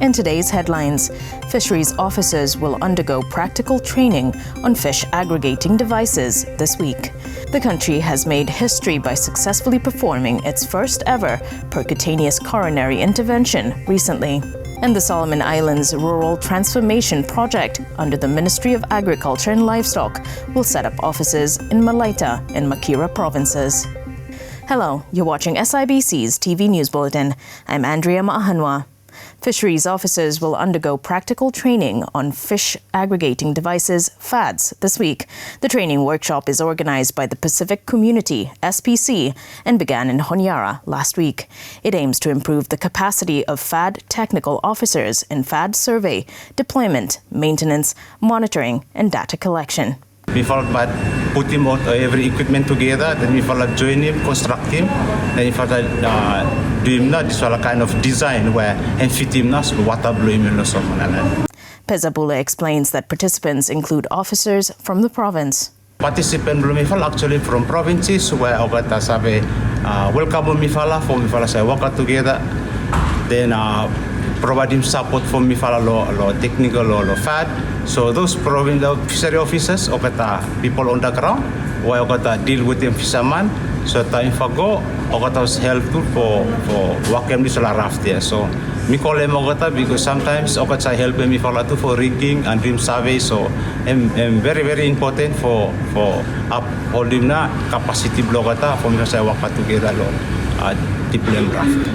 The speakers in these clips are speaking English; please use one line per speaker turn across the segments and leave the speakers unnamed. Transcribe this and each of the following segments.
In today's headlines, Fisheries officers will undergo practical training on fish aggregating devices this week. The country has made history by successfully performing its first ever percutaneous coronary intervention recently. And the Solomon Islands Rural Transformation Project under the Ministry of Agriculture and Livestock will set up offices in Malaita and Makira provinces. Hello, you're watching SIBC's TV News Bulletin. I'm Andrea Maahanwa. Fisheries officers will undergo practical training on fish aggregating devices, FADs, this week. The training workshop is organized by the Pacific Community, SPC, and began in Honiara last week. It aims to improve the capacity of FAD technical officers in FAD survey, deployment, maintenance, monitoring, and data collection.
We follow but put him out every equipment together, then we follow join him, construct him, then we follow do him na this kind of design where and fit him na so water blow him no so manana.
Pezabula explains that participants include officers from the province.
Participant blow me follow actually from provinces where ogata sabe welcome me follow for me follow say work together, then provide him support for me follow lo technical lo FAD. So those provincial fishery officers or people on the ground, where deal with the fishermen, so time for go, or helpful for working this raft there. So me call them because sometimes I help me for rigging and dream survey. So I'm very very important for upholding na capacity block for me to work together deploy raft.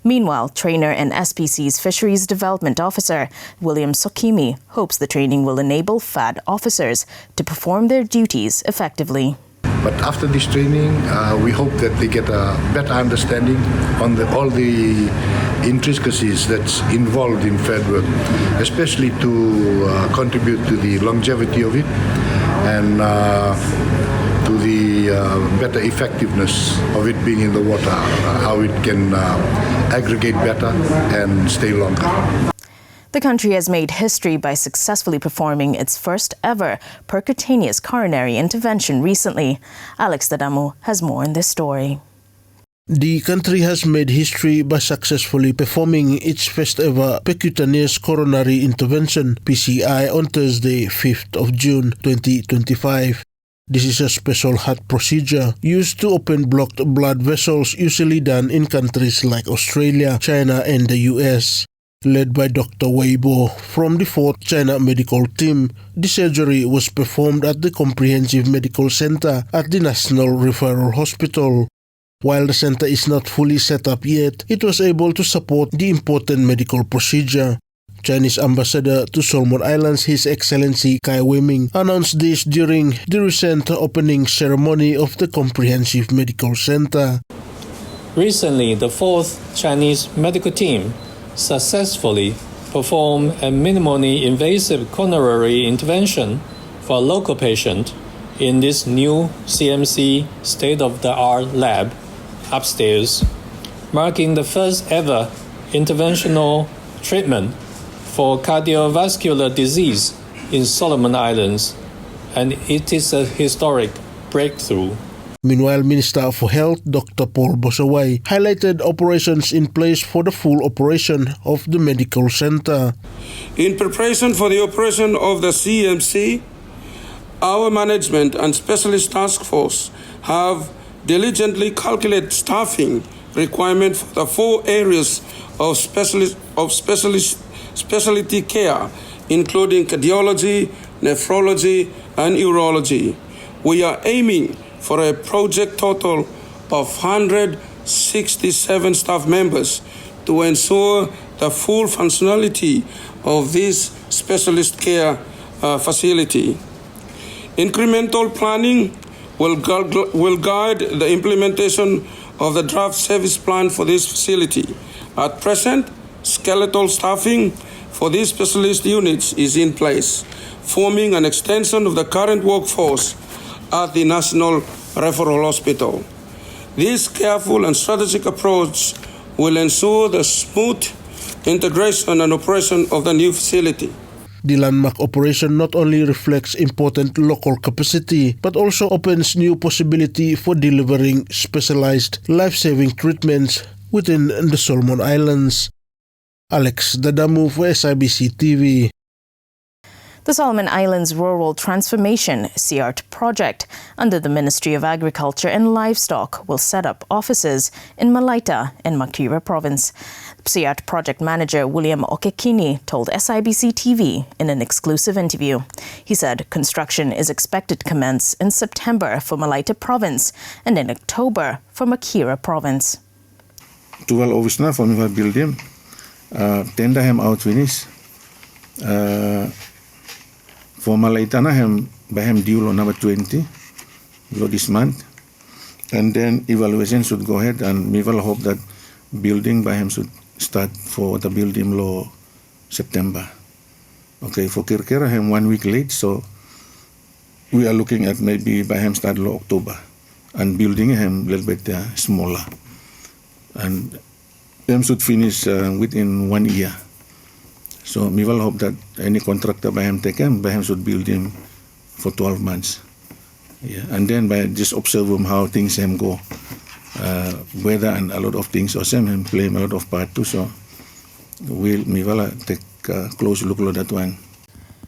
Meanwhile, trainer and SPC's Fisheries Development Officer, William Sokimi, hopes the training will enable FAD officers to perform their duties effectively.
But after this training, we hope that they get a better understanding on all the intricacies that's involved in FAD work, especially to contribute to the longevity of it and to the better effectiveness of it being in the water, how it can aggregate better and stay longer.
The country has made history by successfully performing its first ever percutaneous coronary intervention recently. Alex Tadamu has more in this story.
The country has made history by successfully performing its first ever percutaneous coronary intervention (PCI) on Thursday, 5th of June 2025. This is a special heart procedure used to open blocked blood vessels usually done in countries like Australia, China and the US. Led by Dr. Weibo from the 4th China Medical Team, the surgery was performed at the Comprehensive Medical Center at the National Referral Hospital. While the center is not fully set up yet, it was able to support the important medical procedure. Chinese Ambassador to Solomon Islands, His Excellency Kai Weming, announced this during the recent opening ceremony of the Comprehensive Medical Center.
Recently, the 4th Chinese Medical Team successfully performed a minimally invasive coronary intervention for a local patient in this new CMC state-of-the-art lab upstairs, marking the first ever interventional treatment for cardiovascular disease in Solomon Islands, and it is a historic breakthrough.
Meanwhile, Minister for Health Dr. Paul Bosawai highlighted operations in place for the full operation of the medical center.
In preparation for the operation of the CMC, our management and specialist task force have diligently calculated staffing requirement for the 4 areas of specialty care, including cardiology, nephrology, and urology. We are aiming for a project total of 167 staff members to ensure the full functionality of this specialist care facility. Incremental planning will guide the implementation of the draft service plan for this facility. At present, skeletal staffing for these specialist units is in place, forming an extension of the current workforce at the National Referral Hospital. This careful and strategic approach will ensure the smooth integration and operation of the new facility.
The landmark operation not only reflects important local capacity, but also opens new possibility for delivering specialized life-saving treatments within the Solomon Islands. Alex Dadamu for SIBC TV.
The Solomon Islands Rural Transformation (SIART) project under the Ministry of Agriculture and Livestock will set up offices in Malaita and Makira province. SIART project manager William Okekini told SIBC TV in an exclusive interview. He said construction is expected to commence in September for Malaita province and in October for Makira province.
12 office na for me build him. Tender him out finish. For Malaita na him by him due on number 20 this month. And then evaluation should go ahead and we will hope that building by him should start for the building law September. Okay, for Kirkira him 1 week late, so we are looking at maybe by him start law October and building him a little bit smaller. And them should finish within 1 year. So we will hope that any contractor by him taken, by him should build him for 12 months. Yeah. And then by just observe him how things him go. Weather and a lot of things also him play a lot of part too. So we will take a close look at that one.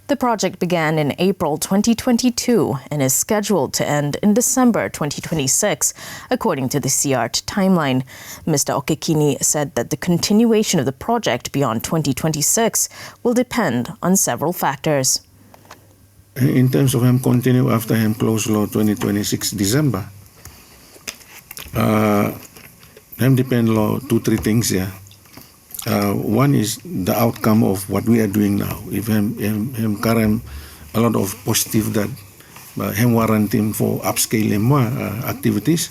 The project began in April 2022 and is scheduled to end in December 2026, according to the SIART timeline. Mr. Okekini said that the continuation of the project beyond 2026 will depend on several factors.
In terms of him continue after him close law 2026 December, him depend law 2-3 things here. One is the outcome of what we are doing now. If him current a lot of positive that him warrant him for upscaling more activities.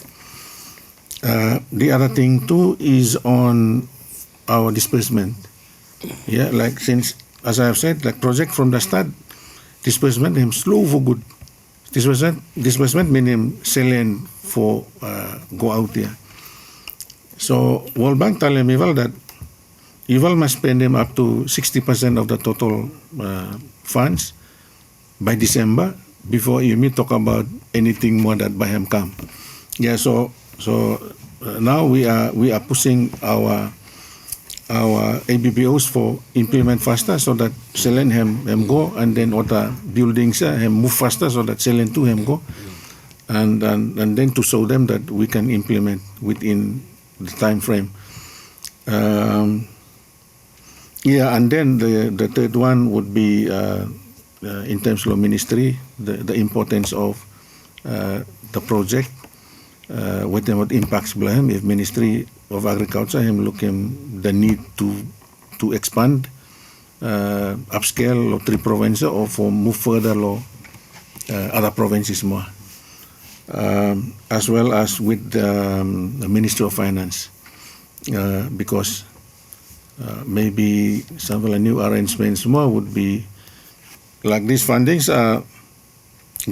The other thing too is on our disbursement. Yeah, like since as I have said, like project from the start, disbursement him slow for good. Disbursement mean him selling for go out there. So World Bank tell him well that you will must spend them up to 60% of the total funds by December before you may talk about anything more that by him come. Yeah, so now we are pushing our ABPOs for implement faster so that selling him go and then other buildings him move faster so that selling to him go and then to show them that we can implement within the time frame. Yeah, and then the third one would be in terms of ministry, the importance of the project, what impacts him. If Ministry of Agriculture him looking the need to expand, upscale or 3 provinces or for move further or other provinces more, as well as with the Ministry of Finance, because maybe some of the new arrangements more would be like these fundings are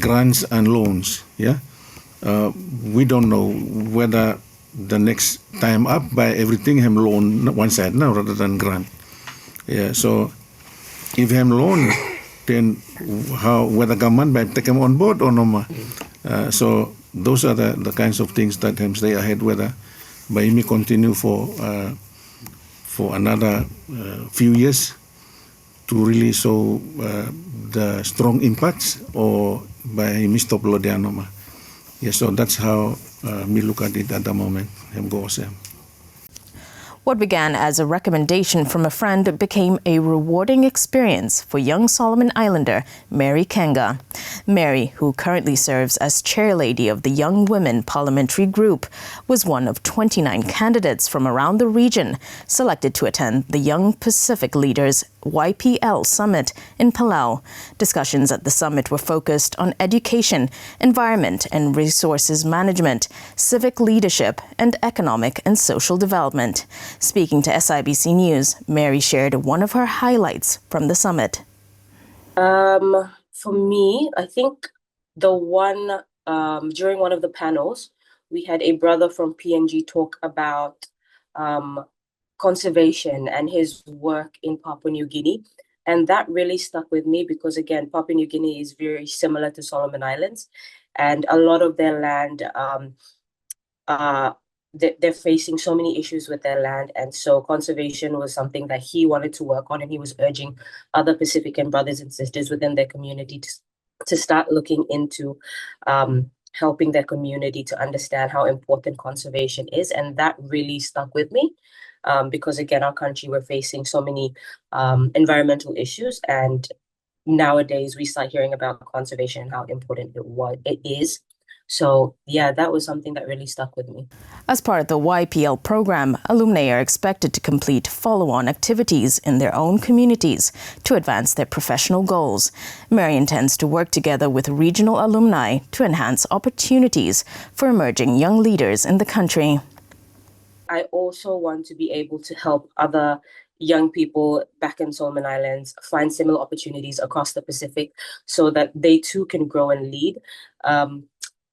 grants and loans. Yeah, we don't know whether the next time up by everything him loan one side now rather than grant. Yeah, so if him loan, then how whether government by take him on board or no more. So those are the kinds of things that him stay ahead whether by me continue for another few years to really show the strong impacts or by me stop Lodianoma. Yeah, so that's how me look at it at the moment. Him goes.
What began as a recommendation from a friend became a rewarding experience for young Solomon Islander Mary Kenga. Mary, who currently serves as chairlady of the Young Women Parliamentary Group, was one of 29 candidates from around the region selected to attend the Young Pacific Leaders YPL Summit in Palau. Discussions at the summit were focused on education, environment and resources management, civic leadership, and economic and social development. Speaking to SIBC News, Mary shared one of her highlights from the summit.
For me, I think the one during one of the panels, we had a brother from PNG talk about conservation and his work in Papua New Guinea. And that really stuck with me because, again, Papua New Guinea is very similar to Solomon Islands. And a lot of their land they're facing so many issues with their land, and so conservation was something that he wanted to work on, and he was urging other Pacifican brothers and sisters within their community to start looking into helping their community to understand how important conservation is. And that really stuck with me because, again, our country, we're facing so many environmental issues, and nowadays we start hearing about conservation and how important it is. So yeah, that was something that really stuck with me.
As part of the YPL program, alumni are expected to complete follow-on activities in their own communities to advance their professional goals. Mary intends to work together with regional alumni to enhance opportunities for emerging young leaders in the country.
I also want to be able to help other young people back in Solomon Islands find similar opportunities across the Pacific so that they too can grow and lead.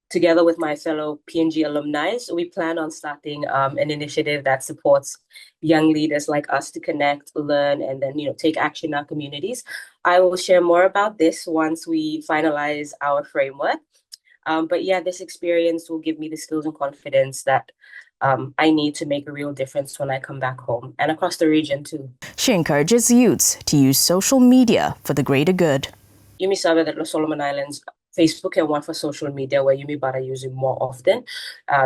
Together with my fellow PNG alumni, so we plan on starting an initiative that supports young leaders like us to connect, learn, and then take action in our communities. I will share more about this once we finalize our framework. But yeah, this experience will give me the skills and confidence that I need to make a real difference when I come back home and across the region too.
She encourages youths to use social media for the greater good.
Yumi sabe that Los Solomon Islands, Facebook and one for social media where Yumi Bara using more often.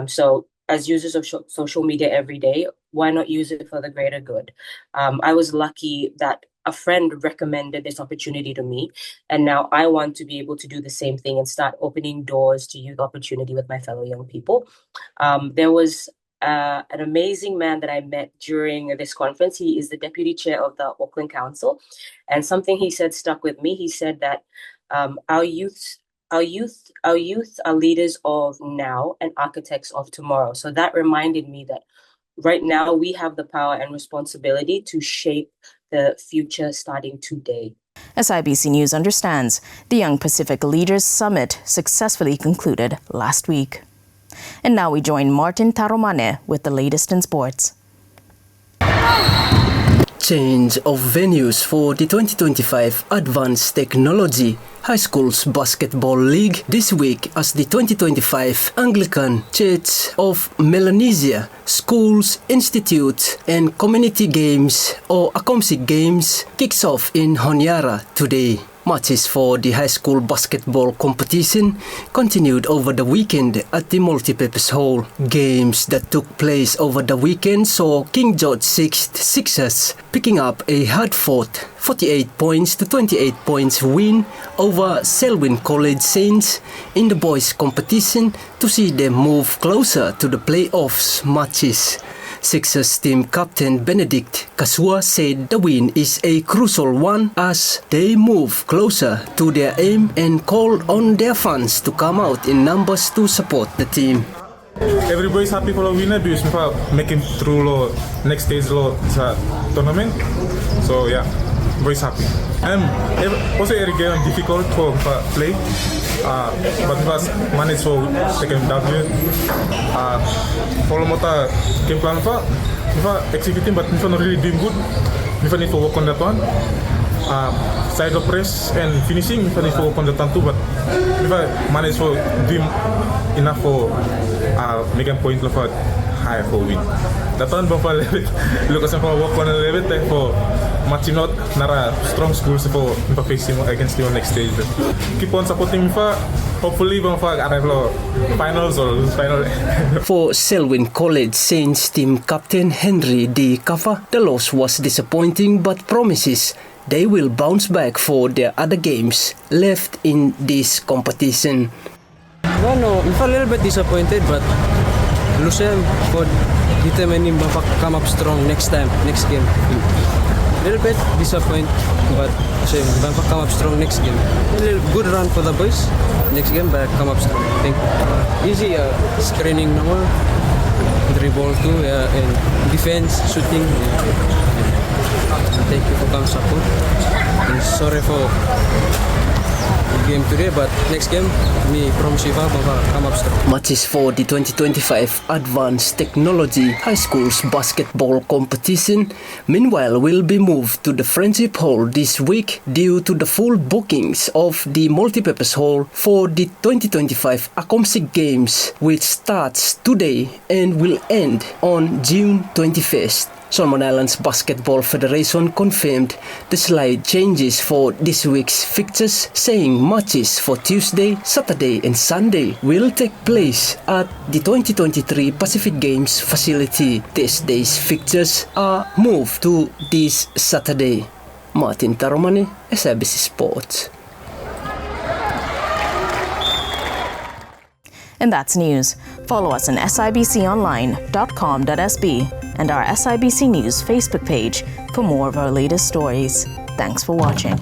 So as users of social media every day, why not use it for the greater good? I was lucky that a friend recommended this opportunity to me, and now I want to be able to do the same thing and start opening doors to youth opportunity with my fellow young people. There was an amazing man that I met during this conference. He is the deputy chair of the Auckland Council, and something he said stuck with me. He said that our youth are leaders of now and architects of tomorrow. So that reminded me that right now we have the power and responsibility to shape the future starting today.
SIBC News understands the Young Pacific Leaders Summit successfully concluded last week. And now we join Martin Taromane with the latest in sports.
Change of venues for the 2025 Advanced Technology High Schools Basketball League this week as the 2025 Anglican Church of Melanesia Schools, Institutes and Community Games or ACOMSIC Games kicks off in Honiara today. Matches for the high school basketball competition continued over the weekend at the multipurpose hall. Games that took place over the weekend saw King George VI Sixers picking up a hard-fought 48 points to 28 points win over Selwyn College Saints in the boys competition to see them move closer to the playoffs matches. Sixers team captain Benedict Kasua said the win is a crucial one as they move closer to their aim and called on their fans to come out in numbers to support the team.
Everybody's happy for the winner because we making through next stage tournament. So yeah, everybody's happy. And also every game difficult for play. But we must manage for second W. Follow mota game plan we executing, but we not really doing good. We need to work on that one. Side of press and finishing, we need to work on that one too. But we manage for doing enough for making point for high for win. That one look at for work on a little bit for matching out nara strong schools for facing against the next stage. Keep on supporting me for hopefully we arrive finals or final.
For Selwyn College Saints team captain Henry D. Kafa, the loss was disappointing but promises they will bounce back for their other games left in this competition.
Well, no, I'm a little bit disappointed, but losing for determining to come up strong next time, next game. A little bit disappointed, but I'm come up strong next game. A little good run for the boys. Next game, but come up strong. Thank you. Easy screening number, dribble too, and defense, shooting. Thank you for come support. And sorry for game today, but next game, me promise you come up strong.
Matches for the 2025 Advanced Technology High Schools Basketball Competition, meanwhile, will be moved to the Friendship Hall this week due to the full bookings of the multipurpose hall for the 2025 ACOMSIC Games, which starts today and will end on June 21st. Solomon Islands Basketball Federation confirmed the slight changes for this week's fixtures, saying matches for Tuesday, Saturday and Sunday will take place at the 2023 Pacific Games facility. This day's fixtures are moved to this Saturday. Martin Taromani, SIBC Sports.
And that's news. Follow us on sibconline.com.sb and our SIBC News Facebook page for more of our latest stories. Thanks for watching.